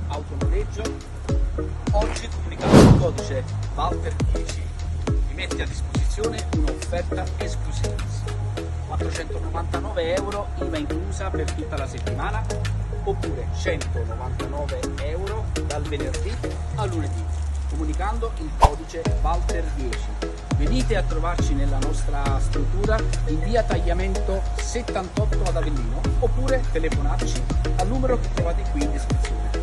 autonoleggio. Oggi, comunicando il codice Walter 10, vi mette a disposizione un'offerta esclusivissima. 499 euro IVA inclusa per tutta la settimana, oppure 199 euro dal venerdì al lunedì, comunicando il codice Walter 10. Venite a trovarci nella nostra struttura in via Tagliamento 78 ad Avellino, oppure telefonateci al numero che trovate qui in descrizione.